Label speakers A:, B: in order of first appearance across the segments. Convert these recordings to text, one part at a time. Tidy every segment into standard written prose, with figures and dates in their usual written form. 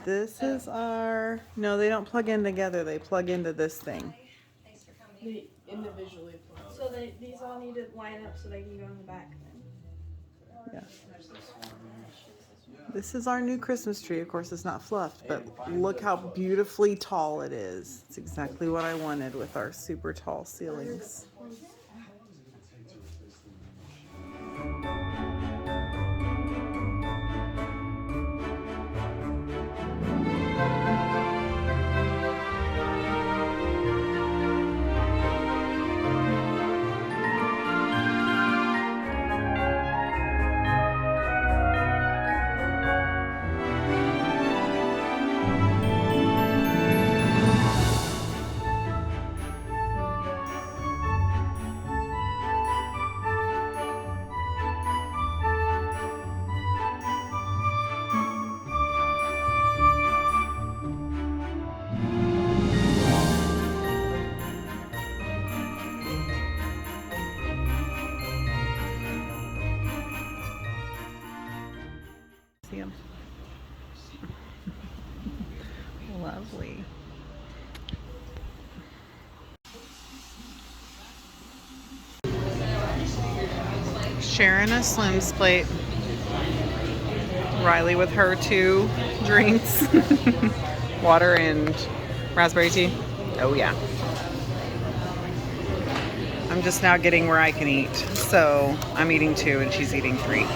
A: This is our, no, they don't plug in together. They plug into this thing.
B: Thanks for coming.
C: They individually plug.
B: So these all need to line up so they can go in the back then.
A: Yeah. This is our new Christmas tree. Of course, it's not fluffed, but look how beautifully tall it is. It's exactly what I wanted with our super tall ceilings. See 'em. Lovely. Sharon a Slim's plate. Riley with her 2 drinks. Water and raspberry tea. Oh yeah. I'm just now getting where I can eat. So I'm eating 2 and she's eating 3.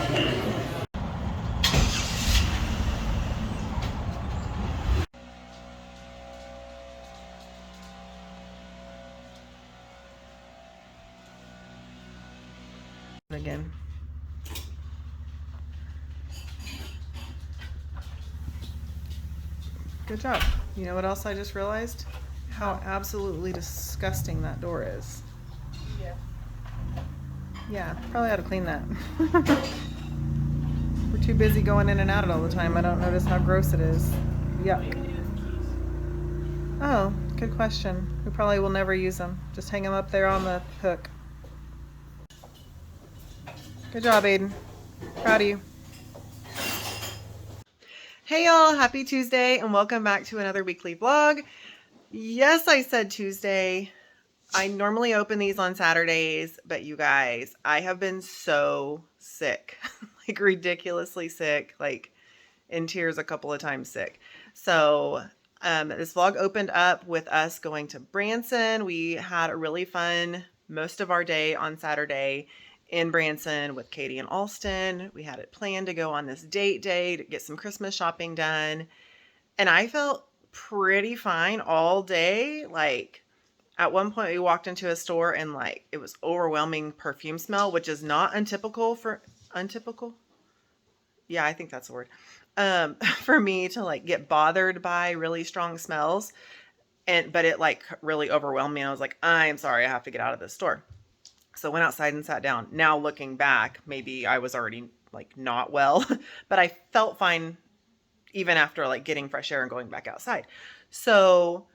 A: Again. Good job. You know what else I just realized? How absolutely disgusting that door is.
C: Yeah.
A: Yeah, probably ought to clean that. We're too busy going in and out all the time. I don't notice how gross it is. Yuck. Oh, good question. We probably will never use them. Just hang them up there on the hook. Good job, Aiden. Proud of you. Hey y'all, happy Tuesday and welcome back to another weekly vlog. Yes, I said Tuesday. I normally open these on Saturdays, but you guys, I have been so sick, like ridiculously sick, like in tears a couple of times sick. So this vlog opened up with us going to Branson. We had a really fun most of our day on Saturday in Branson with Katie and Alston. We had it planned to go on this date day to get some Christmas shopping done. And I felt pretty fine all day. Like at one point we walked into a store and like it was overwhelming perfume smell, which is not untypical. Yeah, I think that's the word. For me to like get bothered by really strong smells. But it like really overwhelmed me. And I was like, I'm sorry, I have to get out of this store. So I went outside and sat down. Now looking back, maybe I was already like not well, but I felt fine even after like getting fresh air and going back outside. So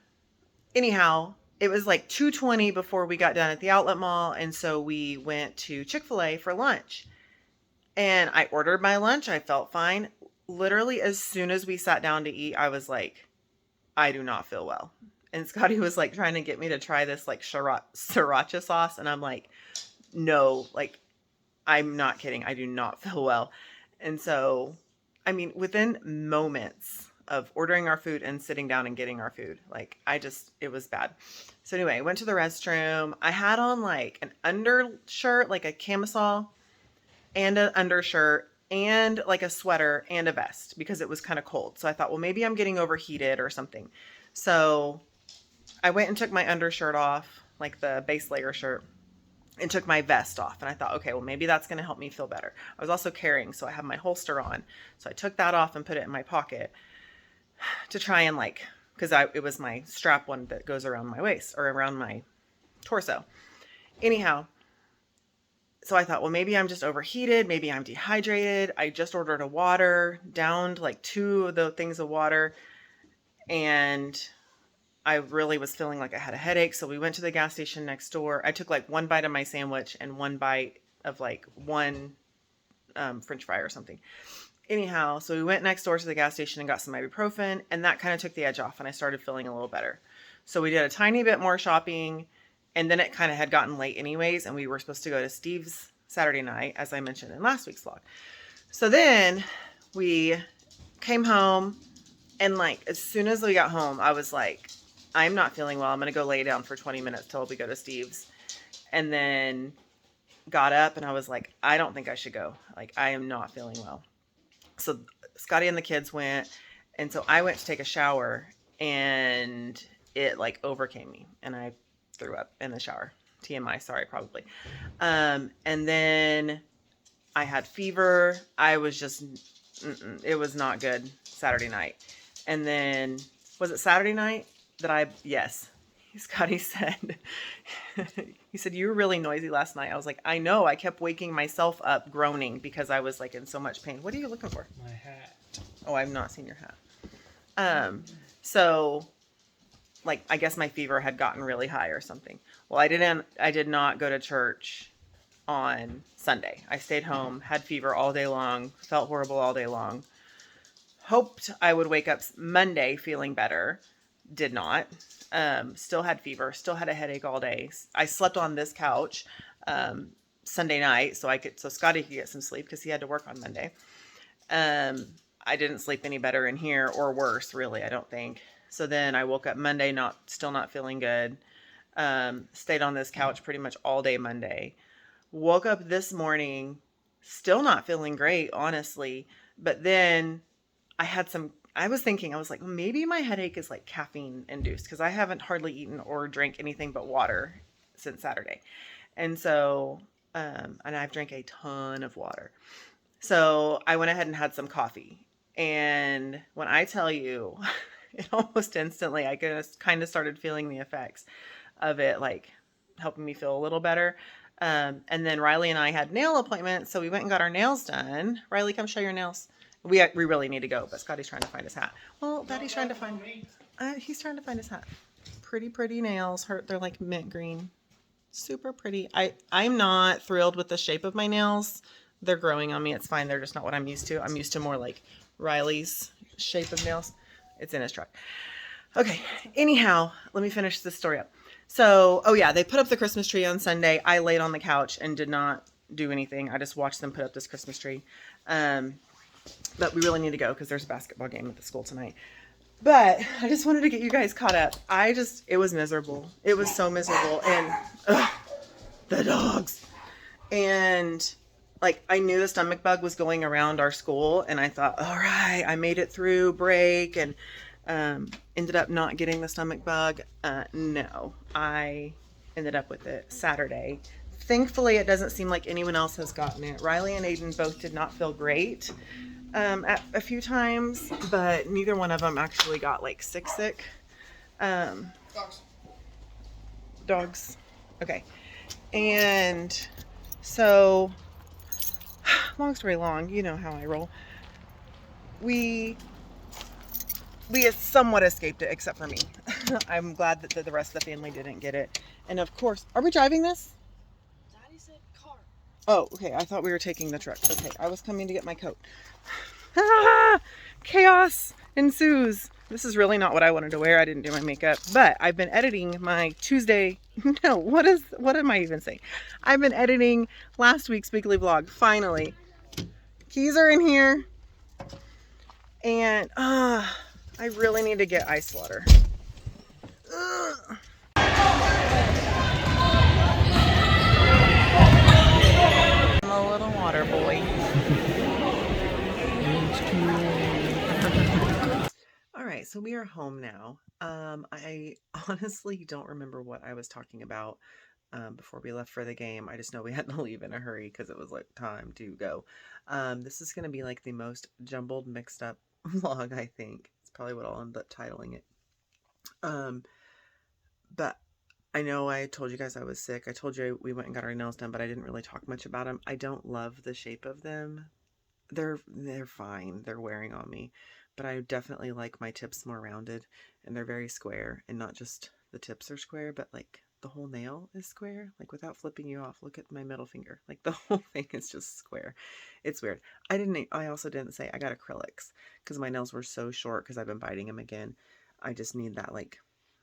A: anyhow, it was like 2:20 before we got done at the outlet mall. And so we went to Chick-fil-A for lunch and I ordered my lunch. I felt fine. Literally as soon as we sat down to eat, I was like, I do not feel well. And Scotty was like trying to get me to try this like sriracha sauce. And I'm like, no, like, I'm not kidding. I do not feel well. And so, I mean, within moments of ordering our food and sitting down and getting our food, like it was bad. So anyway, I went to the restroom. I had on like an undershirt, like a camisole and an undershirt and like a sweater and a vest because it was kind of cold. So I thought, well, maybe I'm getting overheated or something. So I went and took my undershirt off, like the base layer shirt, and took my vest off. And I thought, okay, well, maybe that's going to help me feel better. I was also carrying, so I have my holster on. So I took that off and put it in my pocket to try and like, because it was my strap one that goes around my waist or around my torso. Anyhow, so I thought, well, maybe I'm just overheated. Maybe I'm dehydrated. I just ordered a water, downed like 2 of the things of water. And I really was feeling like I had a headache. So we went to the gas station next door. I took like 1 bite of my sandwich and 1 bite of like one French fry or something. anyhow, so we went next door to the gas station and got some ibuprofen, and that kind of took the edge off, and I started feeling a little better. So we did a tiny bit more shopping, and then it kind of had gotten late anyways, and we were supposed to go to Steve's Saturday night, as I mentioned in last week's vlog. So then we came home, and like as soon as we got home, I was like, I'm not feeling well. I'm going to go lay down for 20 minutes till we go to Steve's. And then got up and I was like, I don't think I should go. Like, I am not feeling well. So Scotty and the kids went. And so I went to take a shower and it like overcame me and I threw up in the shower. TMI, sorry, probably. And then I had fever. I was just, it was not good Saturday night. And then, was it Saturday night that yes. Scotty said, he said, you were really noisy last night. I was like, I know. I kept waking myself up groaning because I was like in so much pain. What are you looking for?
D: My hat.
A: Oh, I've not seen your hat. So like, I guess my fever had gotten really high or something. Well, I did not go to church on Sunday. I stayed home, had fever all day long, felt horrible all day long. Hoped I would wake up Monday feeling better. Did not. Still had fever, still had a headache all day. I slept on this couch Sunday night so Scotty could get some sleep because he had to work on Monday. I didn't sleep any better in here or worse, really, I don't think. So then I woke up Monday, still not feeling good. Stayed on this couch pretty much all day Monday. Woke up this morning, still not feeling great, honestly. But then I was thinking, I was like, maybe my headache is like caffeine induced because I haven't hardly eaten or drank anything but water since Saturday. And so, and I've drank a ton of water. So I went ahead and had some coffee. And when I tell you, it almost instantly, I kind of started feeling the effects of it, like helping me feel a little better. And then Riley and I had nail appointments. So we went and got our nails done. Riley, come show your nails. We really need to go, but Scotty's trying to find his hat. Well, Daddy's trying to find, he's trying to find his hat. Pretty nails. They're like mint green. Super pretty. I'm not thrilled with the shape of my nails. They're growing on me. It's fine. They're just not what I'm used to. I'm used to more like Riley's shape of nails. It's in his truck. Okay. Anyhow, let me finish this story up. So, oh yeah, they put up the Christmas tree on Sunday. I laid on the couch and did not do anything. I just watched them put up this Christmas tree. But we really need to go because there's a basketball game at the school tonight. But I just wanted to get you guys caught up. It was miserable. It was so miserable. And the dogs. And like, I knew the stomach bug was going around our school. And I thought, all right, I made it through break and ended up not getting the stomach bug. No, I ended up with it Saturday. Thankfully, it doesn't seem like anyone else has gotten it. Riley and Aiden both did not feel great at a few times, but neither one of them actually got like sick. Dogs. Okay. And so, long story long, you know how I roll. We somewhat escaped it, except for me. I'm glad that the rest of the family didn't get it. And of course, are we driving this?
C: Daddy said car.
A: Oh, okay. I thought we were taking the truck. Okay, I was coming to get my coat. Ah, chaos ensues. This is really not what I wanted to wear. I didn't do my makeup, but I've been editing my Tuesday. No, what am I even saying? I've been editing last week's weekly vlog. Finally, keys are in here, and I really need to get ice water. Ugh. I'm a little water boy. All right, so we are home now. I honestly don't remember what I was talking about before we left for the game. I just know we had to leave in a hurry because it was like time to go. This is going to be like the most jumbled, mixed up vlog, I think. It's probably what I'll end up titling it. But I know I told you guys I was sick. I told you we went and got our nails done, but I didn't really talk much about them. I don't love the shape of them. They're fine. They're wearing on me. But I definitely like my tips more rounded, and they're very square, and not just the tips are square, but like the whole nail is square. Like without flipping you off, look at my middle finger. Like the whole thing is just square. It's weird. I also didn't say I got acrylics because my nails were so short because I've been biting them again. I just need that like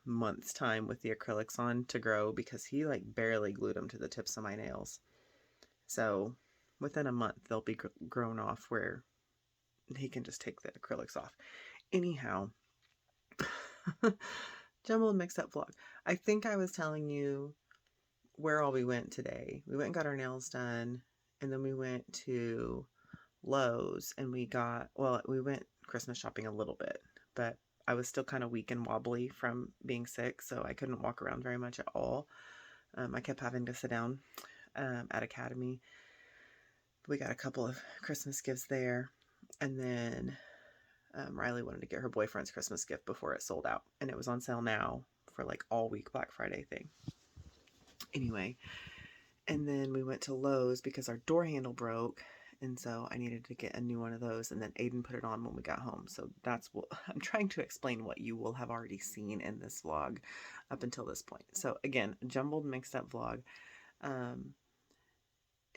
A: month's time with the acrylics on to grow because he like barely glued them to the tips of my nails. So within a month they'll be grown off where he can just take the acrylics off. Anyhow, jumbled mixed up vlog. I think I was telling you where all we went today. We went and got our nails done, and then we went to Lowe's and we went Christmas shopping a little bit, but I was still kind of weak and wobbly from being sick, so I couldn't walk around very much at all. I kept having to sit down at Academy. We got a couple of Christmas gifts there, and then Riley wanted to get her boyfriend's Christmas gift before it sold out, and it was on sale now for like all week Black Friday thing. Anyway, and then we went to Lowe's because our door handle broke, and so I needed to get a new one of those, and then Aiden put it on when we got home. So that's what I'm trying to explain, what you will have already seen in this vlog up until this point. So again, jumbled mixed up vlog.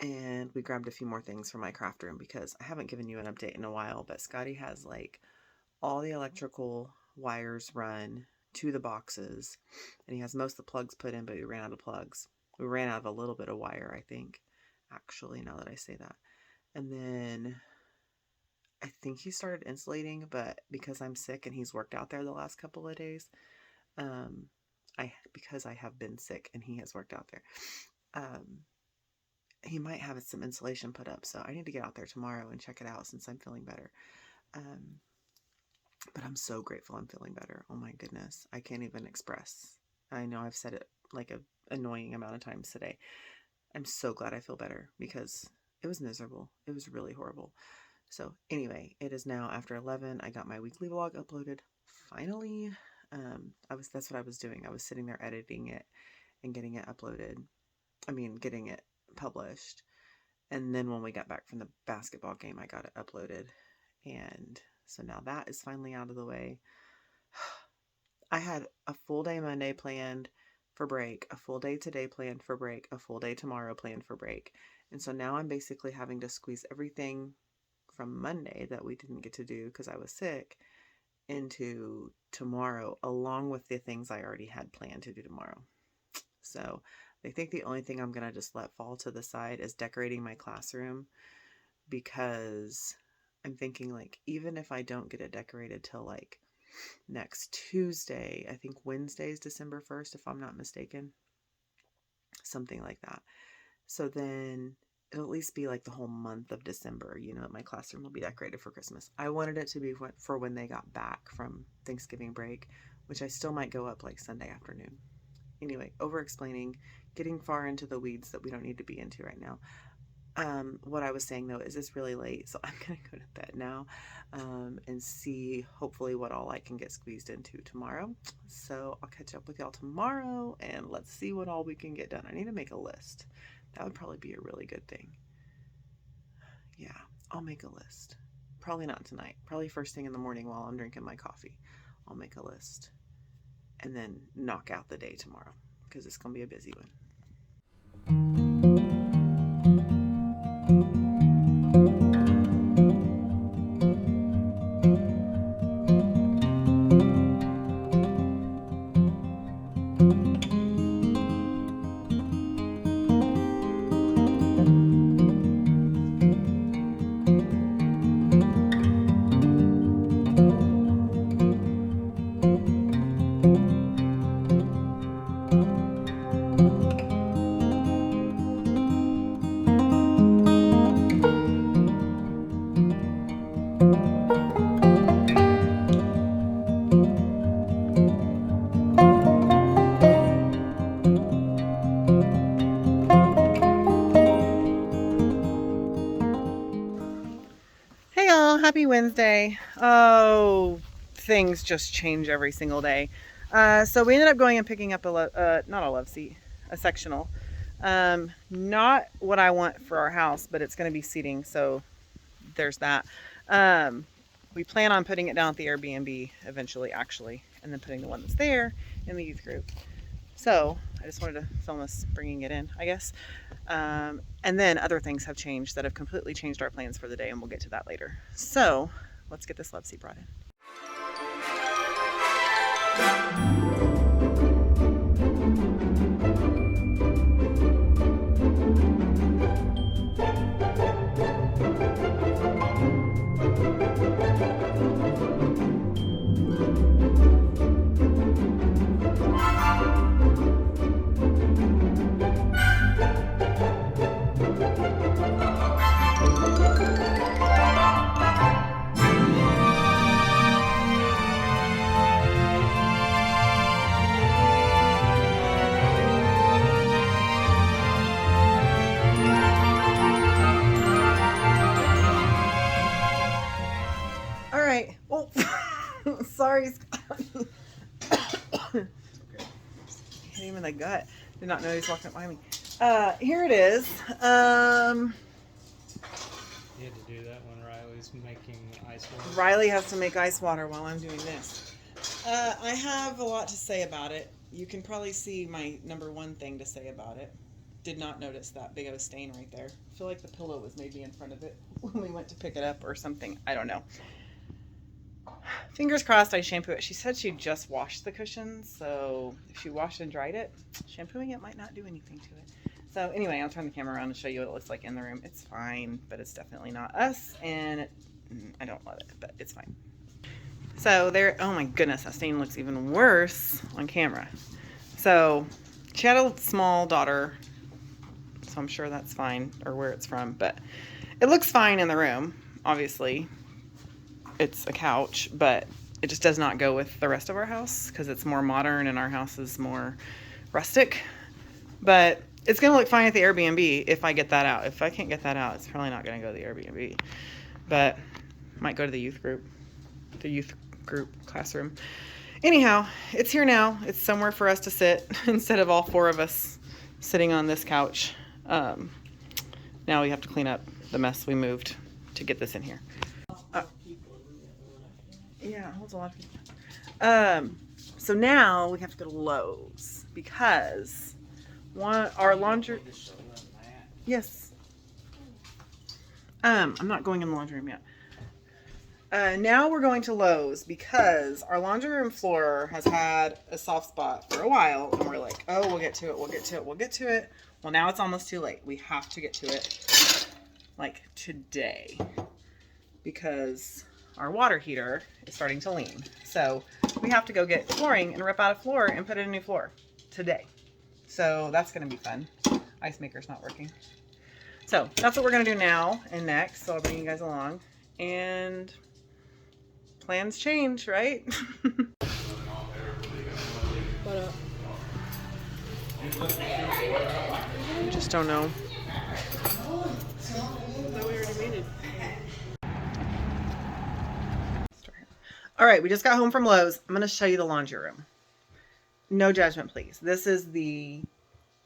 A: And we grabbed a few more things from my craft room because I haven't given you an update in a while, but Scotty has like all the electrical wires run to the boxes, and he has most of the plugs put in, but we ran out of plugs. We ran out of a little bit of wire, I think, actually, now that I say that. And then I think he started insulating, but because I'm sick and he's worked out there the last couple of days, because I have been sick and he has worked out there, he might have some insulation put up, so I need to get out there tomorrow and check it out since I'm feeling better. But I'm so grateful I'm feeling better. Oh my goodness. I can't even express. I know I've said it like an annoying amount of times today. I'm so glad I feel better because it was miserable. It was really horrible. So anyway, it is now after 11. I got my weekly vlog uploaded. Finally, that's what I was doing. I was sitting there editing it and getting it uploaded. Getting it published. And then when we got back from the basketball game, I got it uploaded. And so now that is finally out of the way. I had a full day Monday planned for break, a full day today planned for break, a full day tomorrow planned for break. And so now I'm basically having to squeeze everything from Monday that we didn't get to do because I was sick into tomorrow, along with the things I already had planned to do tomorrow. So I think the only thing I'm going to just let fall to the side is decorating my classroom, because I'm thinking like, even if I don't get it decorated till like next Tuesday, I think Wednesday is December 1st, if I'm not mistaken, something like that. So then it'll at least be like the whole month of December, my classroom will be decorated for Christmas. I wanted it to be for when they got back from Thanksgiving break, which I still might go up like Sunday afternoon. Anyway, over explaining, getting far into the weeds that we don't need to be into right now. What I was saying though is it's really late, so I'm gonna go to bed now and see hopefully what all I can get squeezed into tomorrow. So I'll catch up with y'all tomorrow and let's see what all we can get done. I need to make a list. That would probably be a really good thing. Yeah, I'll make a list. Probably not tonight. Probably first thing in the morning while I'm drinking my coffee. I'll make a list and then knock out the day tomorrow because it's gonna be a busy one. Hey y'all, happy Wednesday. Oh, things just change every single day. So we ended up going and picking up not a love seat, a sectional. Not what I want for our house, but it's going to be seating, so there's that. We plan on putting it down at the Airbnb eventually, actually, and then putting the one that's there in the youth group. So I just wanted to film us bringing it in, I guess. And then other things have changed that have completely changed our plans for the day, and we'll get to that later. So let's get this love seat brought in. All right. Oh, sorry, Scott. Hit him in the gut. Did not know he was walking up behind me. Here it is.
D: You had to do that when Riley's making ice water.
A: Riley has to make ice water while I'm doing this. I have a lot to say about it. You can probably see my number one thing to say about it. Did not notice that big of a stain right there. I feel like the pillow was maybe in front of it when we went to pick it up or something. I don't know. Fingers crossed I shampoo it. She said she just washed the cushions, so if she washed and dried it, shampooing it might not do anything to it. So anyway, I'll turn the camera around and show you what it looks like in the room. It's fine, but it's definitely not us, and I don't love it, but it's fine. So there, oh my goodness, that stain looks even worse on camera. So she had a small daughter, so I'm sure that's fine, or where it's from, but it looks fine in the room, obviously. It's a couch, but it just does not go with the rest of our house because it's more modern and our house is more rustic. But it's going to look fine at the Airbnb if I get that out. If I can't get that out, it's probably not going to go to the Airbnb. But might go to the youth group classroom. Anyhow, it's here now. It's somewhere for us to sit instead of all four of us sitting on this couch. Now we have to clean up the mess we moved to get this in here. Yeah, it holds a lot of people. So now we have to go to Lowe's because our laundry. Yes. I'm not going in the laundry room yet. Now we're going to Lowe's because our laundry room floor has had a soft spot for a while, and we're like, oh, we'll get to it. Well, now it's almost too late. We have to get to it like today because our water heater is starting to lean. So we have to go get flooring and rip out a floor and put in a new floor today. So that's going to be fun. Ice maker's not working. So that's what we're going to do now and next. So I'll bring you guys along. And plans change, right?
C: What up?
A: I just don't know.
C: Thought we already made it.
A: All right, we just got home from Lowe's. I'm going to show you the laundry room. No judgment, please. This is the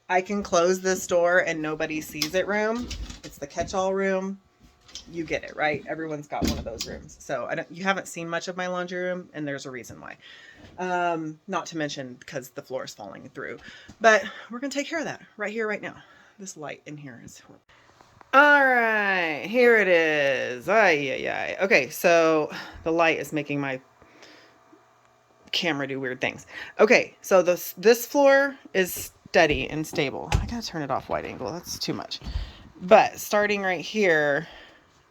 A: I can close this door and nobody sees it room. It's the catch-all room. You get it, right? Everyone's got one of those rooms. So you haven't seen much of my laundry room, and there's a reason why. Not to mention because the floor is falling through. But we're going to take care of that right here, right now. This light in here is horrible. All right, here it is. Okay, so the light is making my camera do weird things. Okay, so this floor is steady and stable. I gotta turn it off wide angle. That's too much. But starting right here,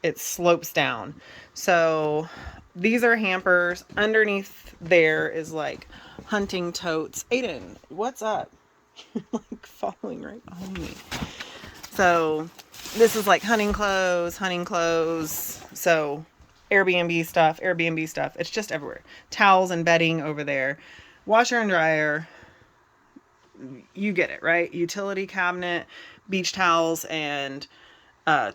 A: it slopes down. So these are hampers. Underneath there is like hunting totes. Aiden, what's up? You're like following right behind me. So this is like hunting clothes. So Airbnb stuff. It's just everywhere. Towels and bedding over there. Washer and dryer. You get it, right? Utility cabinet, beach towels, and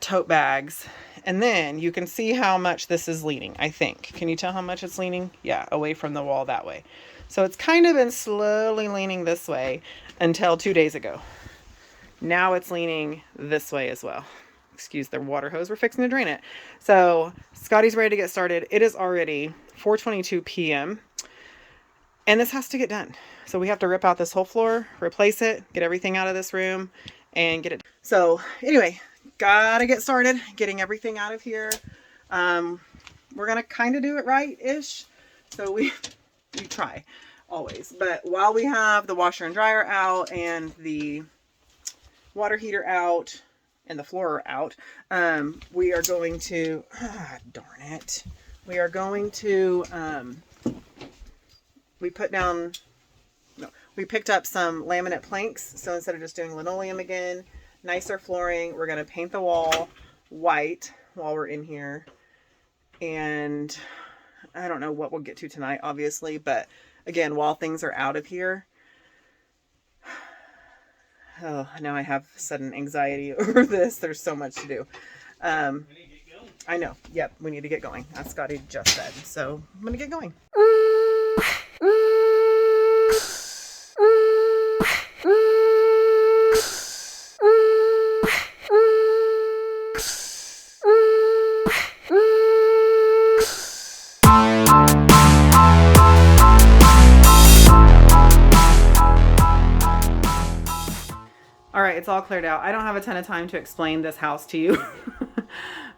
A: tote bags. And then you can see how much this is leaning, I think. Can you tell how much it's leaning? Yeah, away from the wall that way. So it's kind of been slowly leaning this way until 2 days ago. Now it's leaning this way as well. Excuse the water hose. We're fixing to drain it. So Scotty's ready to get started. It is already 4:22 p.m. And this has to get done. So we have to rip out this whole floor, replace it, get everything out of this room, and get it. So anyway, gotta get started getting everything out of here. We're gonna kind of do it right-ish. So we try always. But while we have the washer and dryer out and the water heater out and the floor out, we are going to, darn it. We are going to, we picked up some laminate planks. So instead of just doing linoleum again, nicer flooring, we're going to paint the wall white while we're in here. And I don't know what we'll get to tonight, obviously, but again, while things are out of here, oh, now I have sudden anxiety over this. There's so much to do. I know. Yep, we need to get going. As Scotty just said. So I'm going to get going. All right, it's all cleared out. I don't have a ton of time to explain this house to you,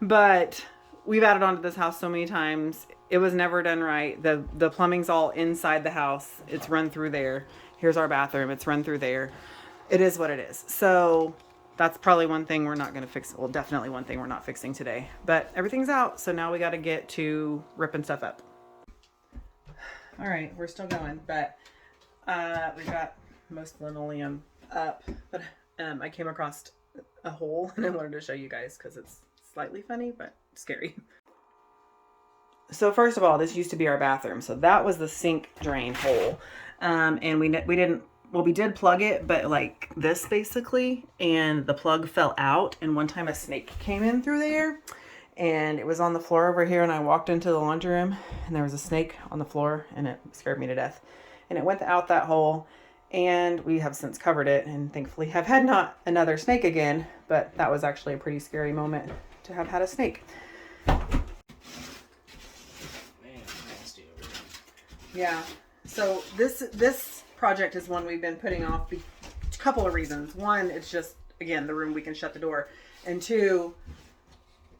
A: but we've added on to this house so many times. It was never done right. The plumbing's all inside the house. It's run through there. Here's our bathroom. It's run through there. It is what it is. So that's probably one thing we're not going to fix. Well, definitely one thing we're not fixing today, but everything's out. So now we got to get to ripping stuff up. All right, we're still going, but we've got most linoleum up, but I came across a hole and I wanted to show you guys because it's slightly funny, but scary. So first of all, this used to be our bathroom. So that was the sink drain hole. And we did plug it, but like this basically, and the plug fell out. And one time a snake came in through there and it was on the floor over here. And I walked into the laundry room and there was a snake on the floor and it scared me to death. And it went out that hole. And we have since covered it and thankfully have had not another snake again, but that was actually a pretty scary moment to have had a snake.
D: Man, nasty over there.
A: Yeah. So this project is one we've been putting off a couple of reasons. One, it's just, again, the room we can shut the door. And two,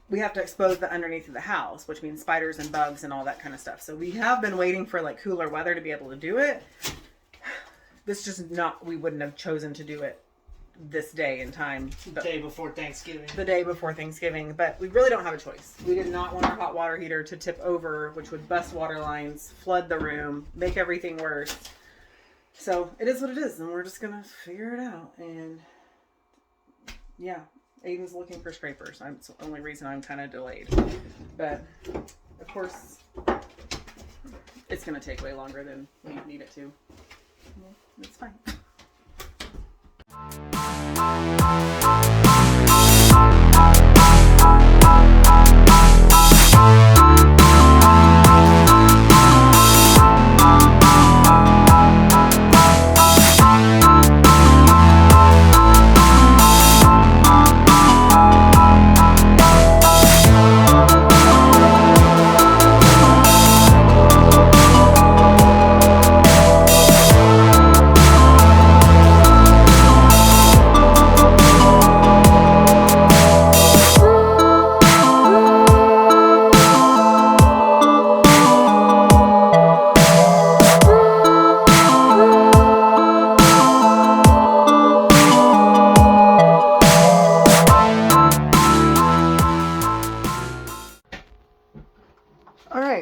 A: we have to expose the underneath of the house, which means spiders and bugs and all that kind of stuff. So we have been waiting for like cooler weather to be able to do it. This just not, we wouldn't have chosen to do it this day and time.
D: The day before Thanksgiving.
A: The day before Thanksgiving, but we really don't have a choice. We did not want our hot water heater to tip over, which would bust water lines, flood the room, make everything worse. So it is what it is, and we're just gonna figure it out. And yeah, Aiden's looking for scrapers. That's the only reason I'm kind of delayed. But of course, it's gonna take way longer than we need it to. Well, it's fine.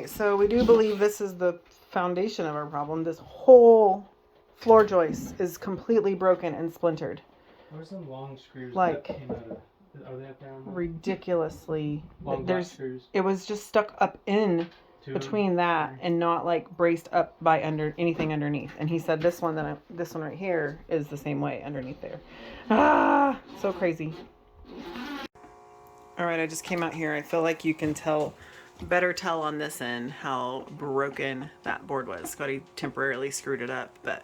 A: So we do believe this is the foundation of our problem. This whole floor joist is completely broken and splintered.
D: Where's some long screws
A: Like,
D: that came out of? Are they up there?
A: Ridiculously.
D: Long black screws.
A: It was just stuck up in between that and not like braced up by anything underneath. And he said this one right here is the same way underneath there. Ah, so crazy. All right, I just came out here. I feel like you can better tell on this end how broken that board was. Scotty temporarily screwed it up, but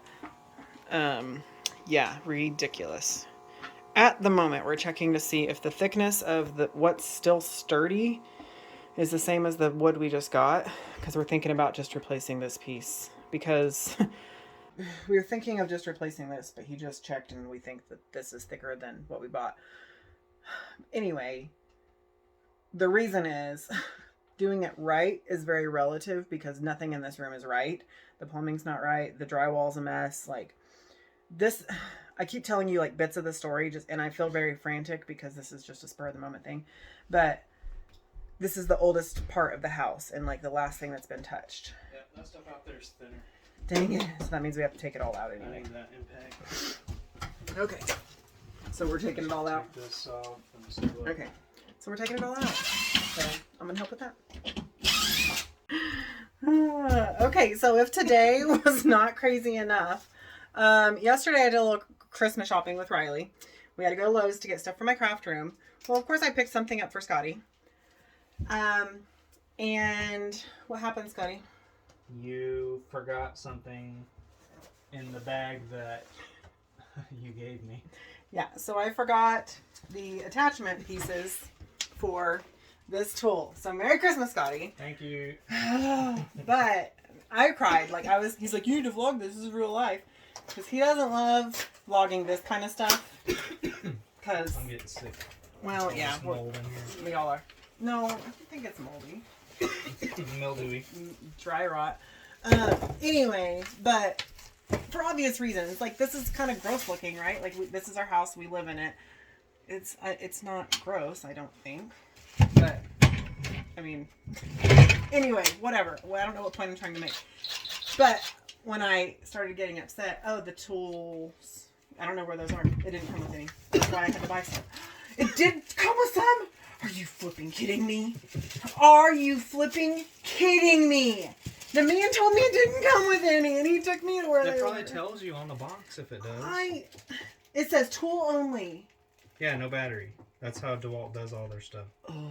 A: yeah, ridiculous. At the moment, we're checking to see if the thickness of what's still sturdy is the same as the wood we just got, because we're thinking about just replacing this piece because we were thinking of just replacing this, but he just checked and we think that this is thicker than what we bought. Anyway, the reason is doing it right is very relative because nothing in this room is right. The plumbing's not right. The drywall's a mess. Like this, I keep telling you like bits of the story and I feel very frantic because this is just a spur of the moment thing. But this is the oldest part of the house and like the last thing that's been touched.
D: Yeah, that stuff out there is thinner.
A: Dang it. So that means we have to take it all out
D: I
A: anyway.
D: need that impact.
A: Okay. So we're taking it all out.
D: Take this off and see what.
A: Okay. So we're taking it all out. So I'm going to help with that. Okay. So if today was not crazy enough, yesterday I did a little Christmas shopping with Riley. We had to go to Lowe's to get stuff for my craft room. Well, of course I picked something up for Scotty. And what happened, Scotty?
D: You forgot something in the bag that you gave me.
A: Yeah, so I forgot the attachment pieces for this tool. So Merry Christmas, Scotty.
D: Thank you.
A: But I cried. He's like, you need to vlog this. This is real life. Because he doesn't love vlogging this kind of stuff. Because,
D: I'm getting sick.
A: well, yeah,
D: There's mold in here.
A: we all are. No, I don't think it's moldy.
D: Mildewy.
A: Dry rot. Anyway, but for obvious reasons, like this is kind of gross looking, right? Like this is our house, we live in it. It's not gross, I don't think. But I mean, anyway, whatever. Well, I don't know what point I'm trying to make. But when I started getting upset, oh, the tools, I don't know where those are. It didn't come with any. That's why I had to buy some. It did come with some? Are you flipping kidding me? Are you flipping kidding me? The man told me it didn't come with any, and he took me to where
D: It
A: they
D: probably
A: were.
D: tells you on the box if it does.
A: It says tool only.
D: Yeah, no battery. That's how DeWalt does all their stuff.
A: Oh.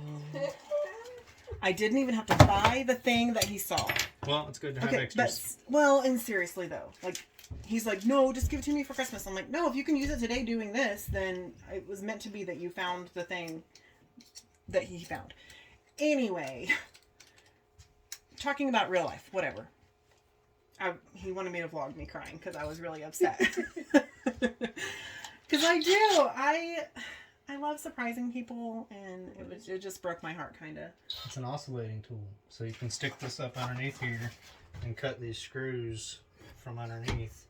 A: I didn't even have to buy the thing that he saw.
D: Well, it's good to have
A: Okay,
D: extras.
A: but well, and seriously though, like he's like, no, just give it to me for Christmas. I'm like, no, if you can use it today doing this, then it was meant to be that you found the thing that he found. Anyway, talking about real life, whatever. He wanted me to vlog me crying because I was really upset. Because I do. I love surprising people, and it just broke my heart, kind of.
D: It's an oscillating tool, so you can stick this up underneath here and cut these screws from underneath.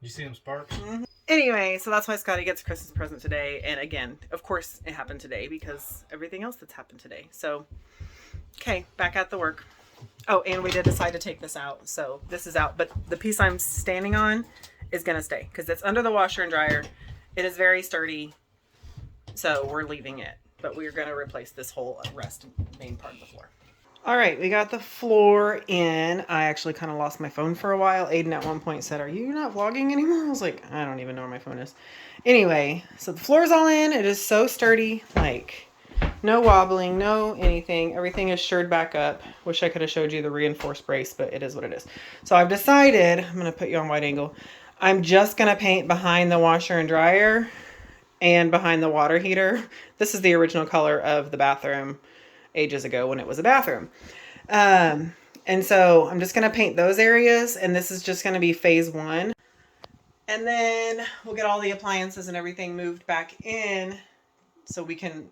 D: You see them sparks?
A: Mm-hmm. Anyway, so that's why Scotty gets a Christmas present today. And again, of course, it happened today because everything else that's happened today. So, okay, back at the work. Oh, and we did decide to take this out. So this is out. But the piece I'm standing on is going to stay because it's under the washer and dryer. It is very sturdy. So we're leaving it. But we're going to replace this whole main part of the floor. All right, we got the floor in. I actually kind of lost my phone for a while. Aiden at one point said, are you not vlogging anymore? I was like, I don't even know where my phone is. Anyway, so the floor's all in. It is so sturdy. Like, no wobbling, no anything. Everything is shored back up. Wish I could have showed you the reinforced brace, but it is what it is. So I've decided, I'm going to put you on wide angle. I'm just going to paint behind the washer and dryer and behind the water heater. This is the original color of the bathroom ages ago when it was a bathroom. And so I'm just going to paint those areas, and this is just going to be phase 1. And then we'll get all the appliances and everything moved back in so we can,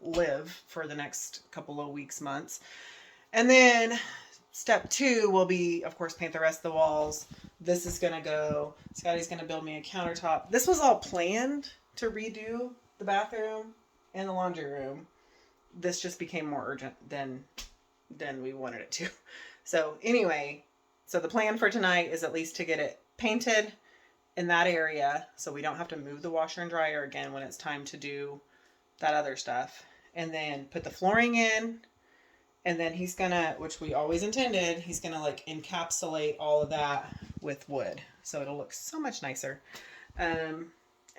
A: live for the next couple of weeks, months. And then step 2 will be, of course, paint the rest of the walls. This is going to go, Scotty's going to build me a countertop. This was all planned to redo the bathroom and the laundry room. This just became more urgent than we wanted it to. So anyway, so the plan for tonight is at least to get it painted in that area so we don't have to move the washer and dryer again when it's time to do that other stuff. And then put the flooring in, and then he's gonna, which we always intended, he's gonna like encapsulate all of that with wood. So it'll look so much nicer. And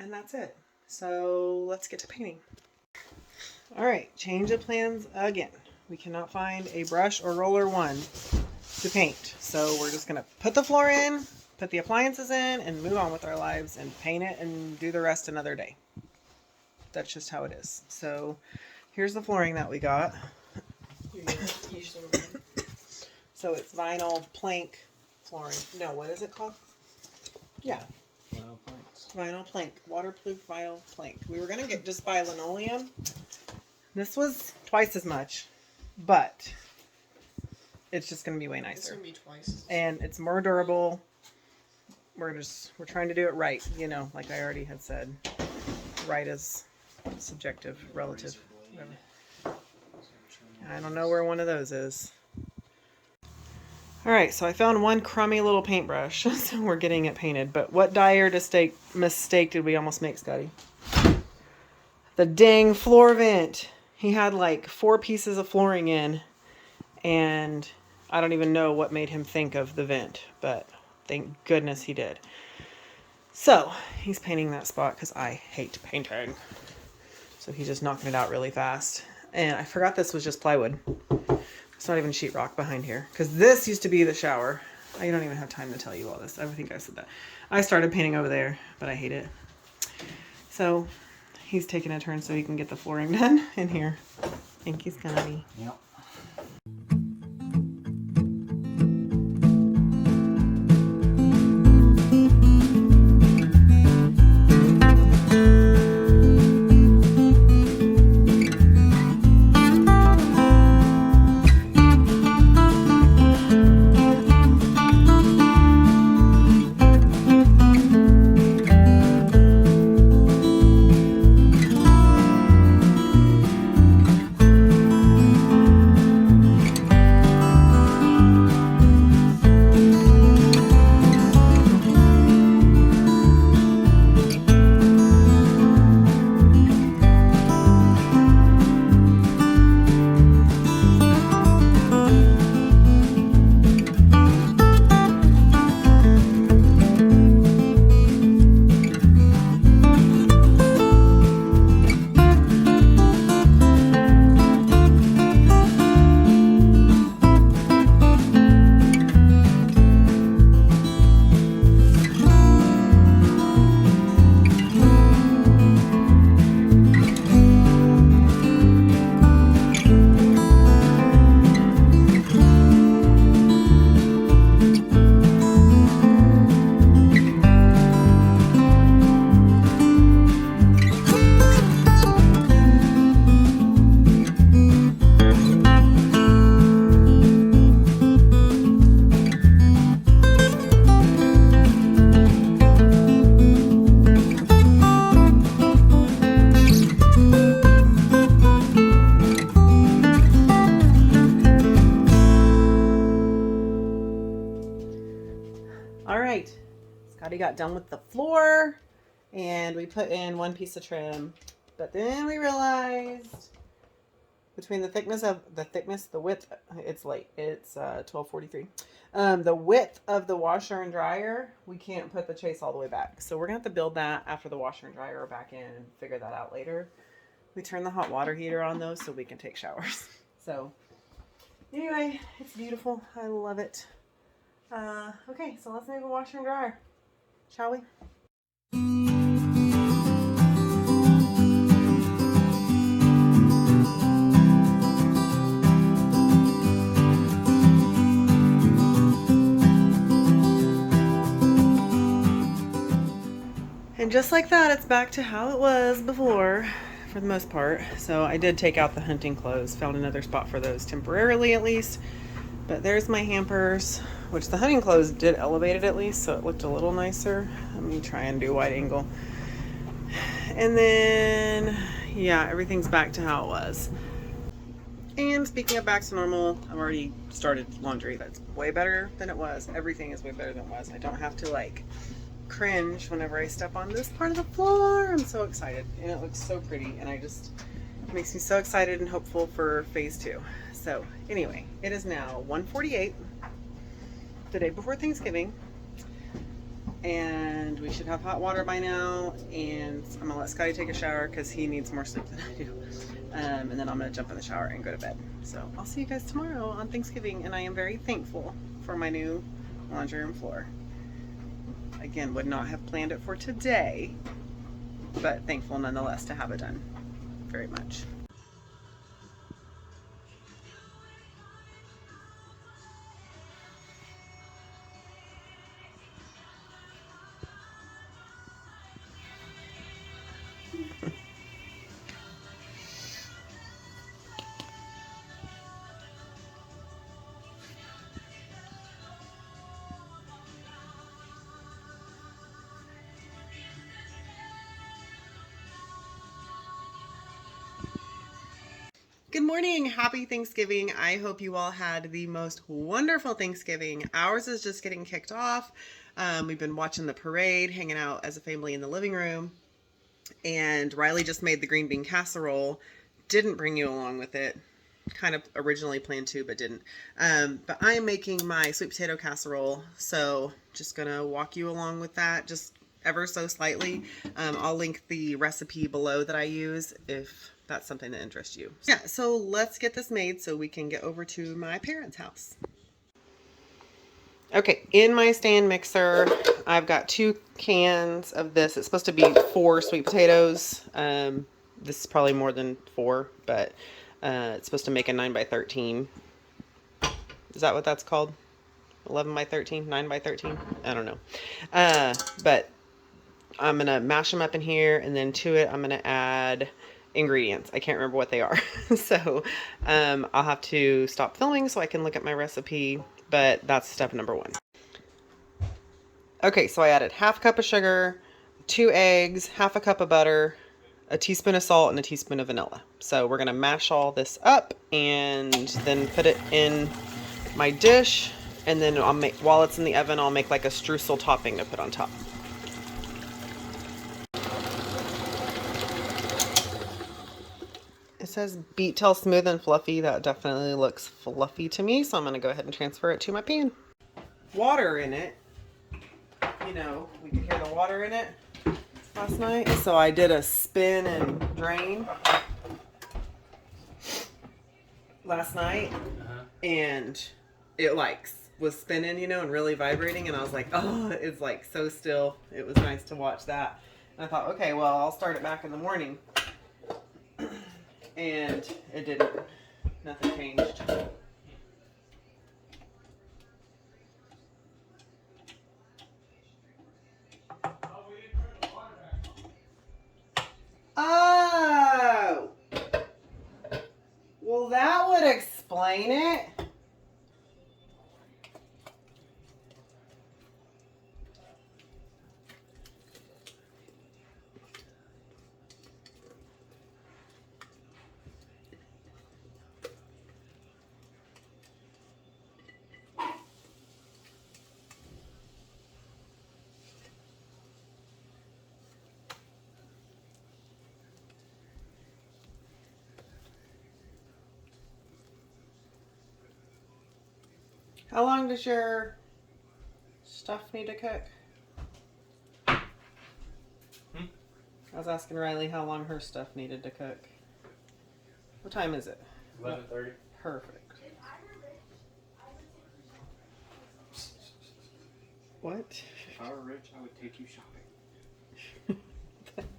A: that's it. So let's get to painting. All right, change of plans again. We cannot find a brush or roller one to paint. So we're just gonna put the floor in, put the appliances in, and move on with our lives and paint it and do the rest another day. That's just how it is. So here's the flooring that we got. So it's vinyl plank flooring. No, what is it called? Yeah, vinyl plank, waterproof vinyl plank. We were gonna just buy linoleum. This was twice as much, but it's just gonna be way nicer.
C: It's gonna be twice.
A: And it's more durable. We're trying to do it right, you know, like I already had said. Right is subjective, relative, whatever. I don't know where one of those is. All right, so I found one crummy little paintbrush, so we're getting it painted. But what dire mistake did we almost make, Scotty? The dang floor vent. He had like 4 pieces of flooring in, and I don't even know what made him think of the vent, but thank goodness he did. So he's painting that spot because I hate painting. So he's just knocking it out really fast. And I forgot this was just plywood. It's not even sheetrock behind here, because this used to be the shower. I don't even have time to tell you all this. I think I said that. I started painting over there, but I hate it. So he's taking a turn so he can get the flooring done in here. Thank you, Scotty.
D: Yep.
A: Scotty got done with the floor, and we put in 1 piece of trim, but then we realized between the width, it's late, it's 12:43. The width of the washer and dryer, we can't put the chase all the way back, so we're gonna have to build that after the washer and dryer are back in and figure that out later. We turn the hot water heater on though, so we can take showers. So anyway, it's beautiful. I love it. Okay, so let's move a washer and dryer, shall we? And just like that, it's back to how it was before, for the most part. So I did take out the hunting clothes, found another spot for those temporarily at least. But there's my hampers, which the hunting clothes did elevate it at least, so it looked a little nicer. Let me try and do wide angle. And then, yeah, everything's back to how it was. And speaking of back to normal, I've already started laundry. That's way better than it was. Everything is way better than it was. I don't have to like cringe whenever I step on this part of the floor. I'm so excited, and it looks so pretty, and it makes me so excited and hopeful for phase 2. So anyway, it is now 1:48, the day before Thanksgiving, and we should have hot water by now, and I'm gonna let Scotty take a shower because he needs more sleep than I do, and then I'm gonna jump in the shower and go to bed. So I'll see you guys tomorrow on Thanksgiving, and I am very thankful for my new laundry room floor. Again, would not have planned it for today, but thankful nonetheless to have it done very much. Good morning. Happy Thanksgiving. I hope you all had the most wonderful Thanksgiving. Ours is just getting kicked off. We've been watching the parade, hanging out as a family in the living room. And Riley just made the green bean casserole. Didn't bring you along with it. Kind of originally planned to, but didn't. But I am making my sweet potato casserole. So just going to walk you along with that just ever so slightly. I'll link the recipe below that I use if that's something that interests you. Yeah, so let's get this made so we can get over to my parents' house. Okay, in my stand mixer, I've got 2 cans of this. It's supposed to be 4 sweet potatoes. This is probably more than 4, but it's supposed to make a 9 by 13. Is that what that's called? 11 by 13? 9 by 13? I don't know. But I'm going to mash them up in here, and then to it, I'm going to add ingredients. I can't remember what they are. So I'll have to stop filming so I can look at my recipe, but that's step number 1. Okay, so I added half a cup of sugar, 2 eggs, half a cup of butter, a teaspoon of salt, and a teaspoon of vanilla. So we're going to mash all this up and then put it in my dish, and then I'll make, while it's in the oven, I'll make like a streusel topping to put on top. It says beat till smooth and fluffy. That definitely looks fluffy to me, so I'm going to go ahead and transfer it to my pan. Water in it. You know, we could hear the water in it last night. So I did a spin and drain last night. And it like was spinning, you know, and really vibrating. And I was like, oh, it's like so still. It was nice to watch that. And I thought, okay, well, I'll start it back in the morning. And it didn't. Nothing changed. Oh! Well, that would explain it. How long does your stuff need to cook? I was asking Riley how long her stuff needed to cook. What time is it?
D: 11:30.
A: Perfect. What?
E: If I were rich, I would take you shopping.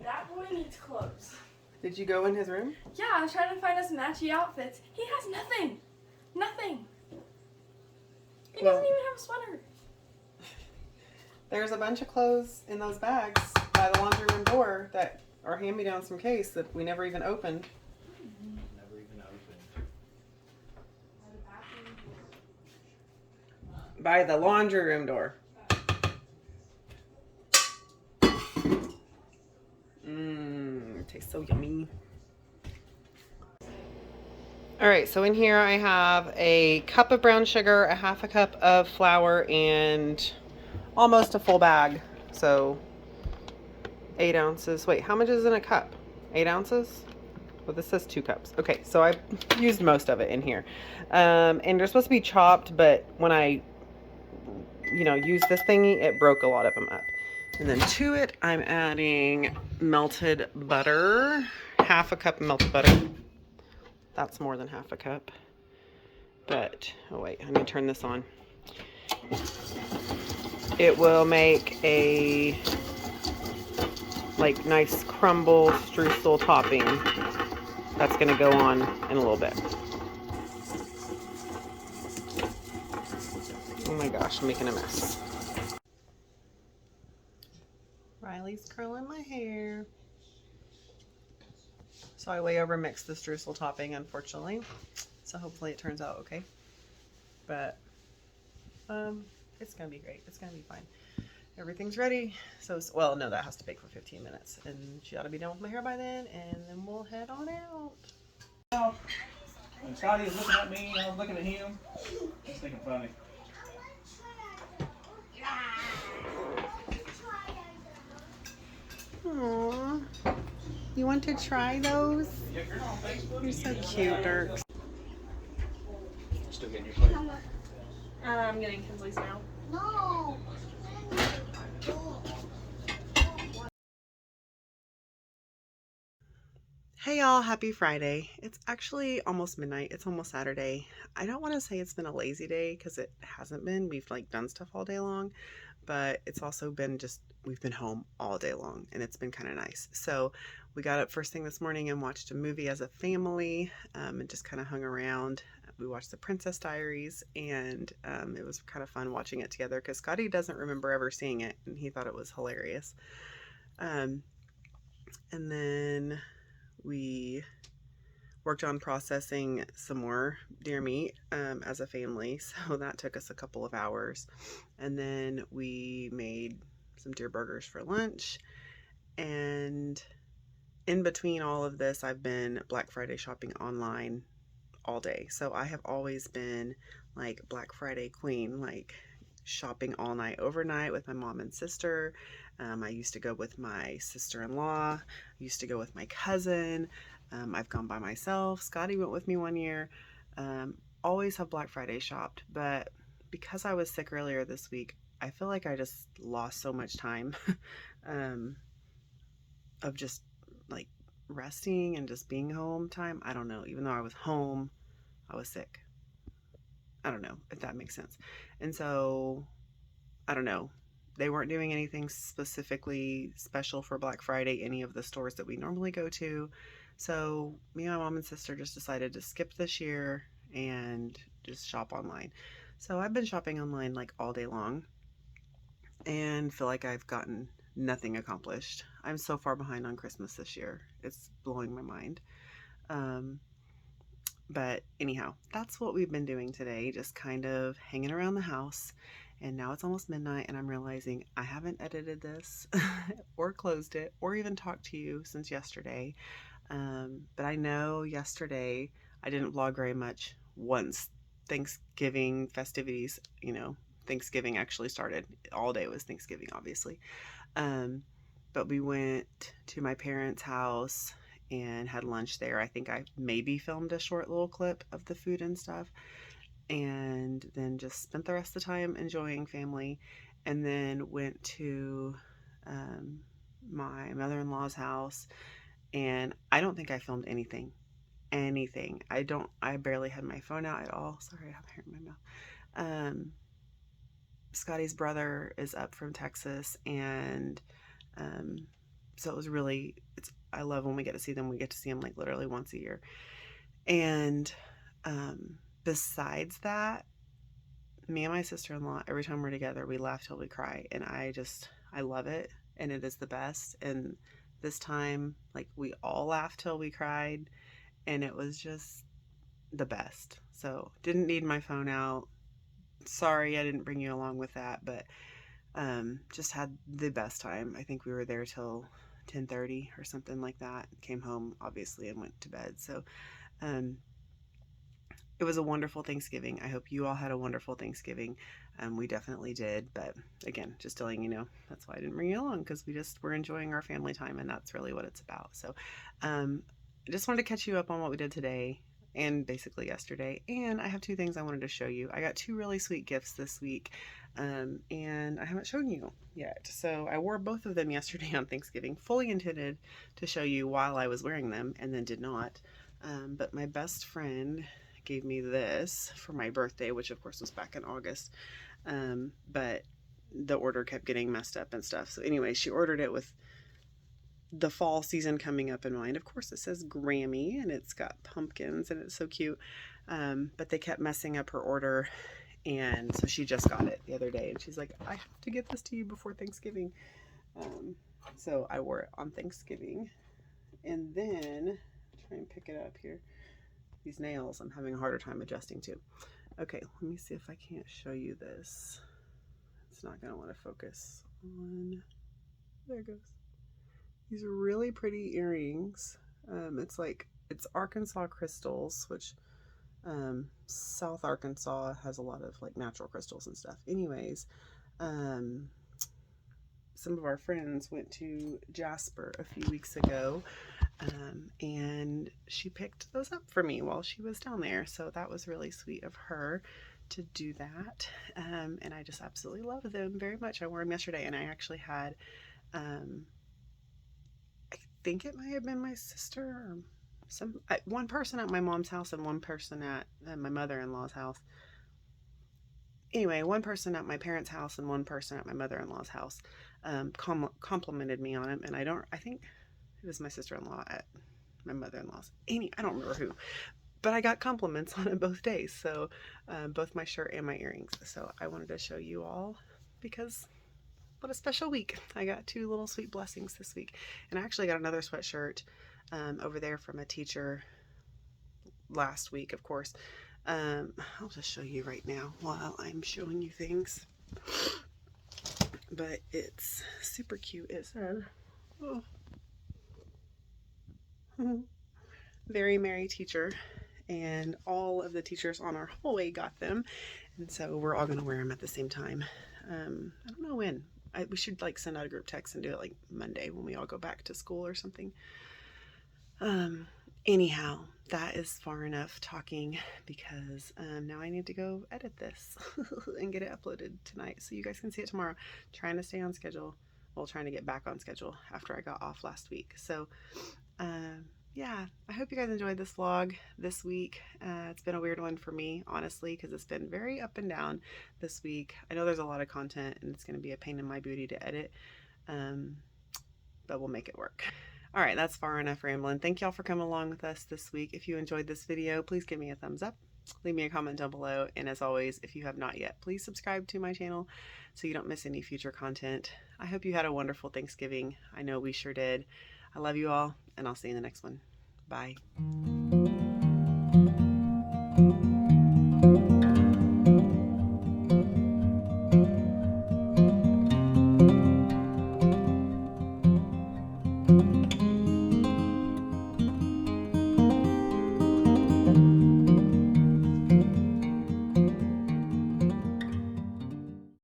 B: That boy needs clothes.
A: Did you go in his room?
B: Yeah, I was trying to find us matchy outfits. He has nothing. Nothing. He
A: Well,
B: doesn't even have a sweater.
A: There's a bunch of clothes in those bags by the laundry room door that are hand-me-downs from Case that we never even opened.
D: Never even opened.
A: By the laundry room door. Tastes so yummy. All right, so in here I have a cup of brown sugar, a half a cup of flour, and almost a full bag. So 8 ounces. Wait, how much is in a cup? 8 ounces? Well, this says 2 cups. Okay, so I used most of it in here. And they're supposed to be chopped, but when I, used this thingy, it broke a lot of them up. And then to it, I'm adding melted butter. Half a cup of melted butter. That's more than half a cup. But, oh wait, I need to turn this on. It will make a, nice crumble streusel topping. That's gonna go on in a little bit. Oh my gosh, I'm making a mess. Riley's curling my hair. So I way over mixed the streusel topping, unfortunately. So hopefully it turns out okay. But it's gonna be great. It's gonna be fine. Everything's ready. So, well, no, that has to bake for 15 minutes. And she ought to be done with my hair by then. And then we'll head on out. Well,
F: And Scotty was looking at me, and I was looking at him. I was thinking funny.
A: Aww. You want to try those?
F: If you're on Facebook,
A: You're so cute, Dirk.
F: still getting your plate.
C: I'm getting Kinsley's now.
G: No.
A: Hey y'all, happy Friday. It's actually almost midnight. It's almost Saturday. I don't want to say it's been a lazy day because it hasn't been. We've like done stuff all day long, but it's also been just, we've been home all day long and it's been kind of nice. So we got up first thing this morning and watched a movie as a family and just kind of hung around. We watched The Princess Diaries and it was kind of fun watching it together because Scotty doesn't remember ever seeing it and he thought it was hilarious. And then we worked on processing some more deer meat as a family, so that took us a couple of hours. And then we made some deer burgers for lunch. And in between all of this, I've been Black Friday shopping online all day. So I have always been like Black Friday queen, like shopping all night overnight with my mom and sister. I used to go with my sister-in-law. I used to go with my cousin. I've gone by myself. Scotty went with me one year. Always have Black Friday shopped, but because I was sick earlier this week, I feel like I just lost so much time of just like resting and just being home time. I don't know. Even though I was home, I was sick. I don't know if that makes sense. And so, I don't know. They weren't doing anything specifically special for Black Friday, any of the stores that we normally go to. So me and my mom and sister just decided to skip this year and just shop online. So I've been shopping online like all day long and feel like I've gotten nothing accomplished. I'm so far behind on Christmas this year. It's blowing my mind. But anyhow, that's what we've been doing today, just kind of hanging around the house. And now it's almost midnight and I'm realizing I haven't edited this or closed it or even talked to you since yesterday. But I know yesterday I didn't vlog very much once Thanksgiving festivities, Thanksgiving actually started. All day was Thanksgiving, obviously. But we went to my parents' house and had lunch there. I think I maybe filmed a short little clip of the food and stuff. And then just spent the rest of the time enjoying family, and then went to my mother-in-law's house, and I don't think I filmed anything. I barely had my phone out at all. Sorry, I have hair in my mouth. Scotty's brother is up from Texas, and so it was really, I love when we get to see them. We get to see them like literally once a year. And besides that, me and my sister-in-law, every time we're together, we laugh till we cry. And I love it. And it is the best. And this time, like, we all laughed till we cried. And it was just the best. So didn't need my phone out. Sorry I didn't bring you along with that. But just had the best time. I think we were there till 10:30 or something like that. Came home, obviously, and went to bed. So it was a wonderful Thanksgiving. I hope you all had a wonderful Thanksgiving. We definitely did. But again, just letting you know, that's why I didn't bring you along, because we just were enjoying our family time, and that's really what it's about. So I just wanted to catch you up on what we did today and basically yesterday. And I have two things I wanted to show you. I got two really sweet gifts this week, and I haven't shown you yet. So I wore both of them yesterday on Thanksgiving, fully intended to show you while I was wearing them, and then did not. But my best friend gave me this for my birthday, which of course was back in August. But the order kept getting messed up and stuff. So anyway, she ordered it with the fall season coming up in mind. Of course, it says Grammy and it's got pumpkins and it's so cute. But they kept messing up her order. And so she just got it the other day. And she's like, I have to get this to you before Thanksgiving. So I wore it on Thanksgiving. And then, try and pick it up here. These nails I'm having a harder time adjusting to. Okay, let me see if I can't show you this. It's not going to want to focus on. There it goes. These are really pretty earrings. It's Arkansas crystals, which South Arkansas has a lot of like natural crystals and stuff. Anyways, some of our friends went to Jasper a few weeks ago, and she picked those up for me while she was down there. So that was really sweet of her to do that. And I just absolutely love them very much. I wore them yesterday, and I actually had, I think it might have been my sister or one person at my mom's house and one person at my mother-in-law's house. Anyway, one person at my parents' house and one person at my mother-in-law's house complimented me on them, and I think it was my sister-in-law at my mother-in-law's. I don't remember who, but I got compliments on it both days. So both my shirt and my earrings. So I wanted to show you all because what a special week. I got 2 little sweet blessings this week, and I actually got another sweatshirt over there from a teacher last week, of course. I'll just show you right now while I'm showing you things. But it's super cute. It said, oh, very merry teacher. And all of the teachers on our hallway got them. And so we're all going to wear them at the same time. I don't know when. We should like send out a group text and do it like Monday when we all go back to school or something. Anyhow, that is far enough talking because now I need to go edit this and get it uploaded tonight so you guys can see it tomorrow. Trying to stay on schedule. Well, trying to get back on schedule after I got off last week. So, yeah, I hope you guys enjoyed this vlog this week. It's been a weird one for me, honestly, because it's been very up and down this week. I know there's a lot of content and it's going to be a pain in my booty to edit, but we'll make it work. All right, that's far enough rambling. Thank y'all for coming along with us this week. If you enjoyed this video, please give me a thumbs up. Leave me a comment down below. And as always, if you have not yet, please subscribe to my channel so you don't miss any future content. I hope you had a wonderful Thanksgiving. I know we sure did. I love you all, and I'll see you in the next one. Bye.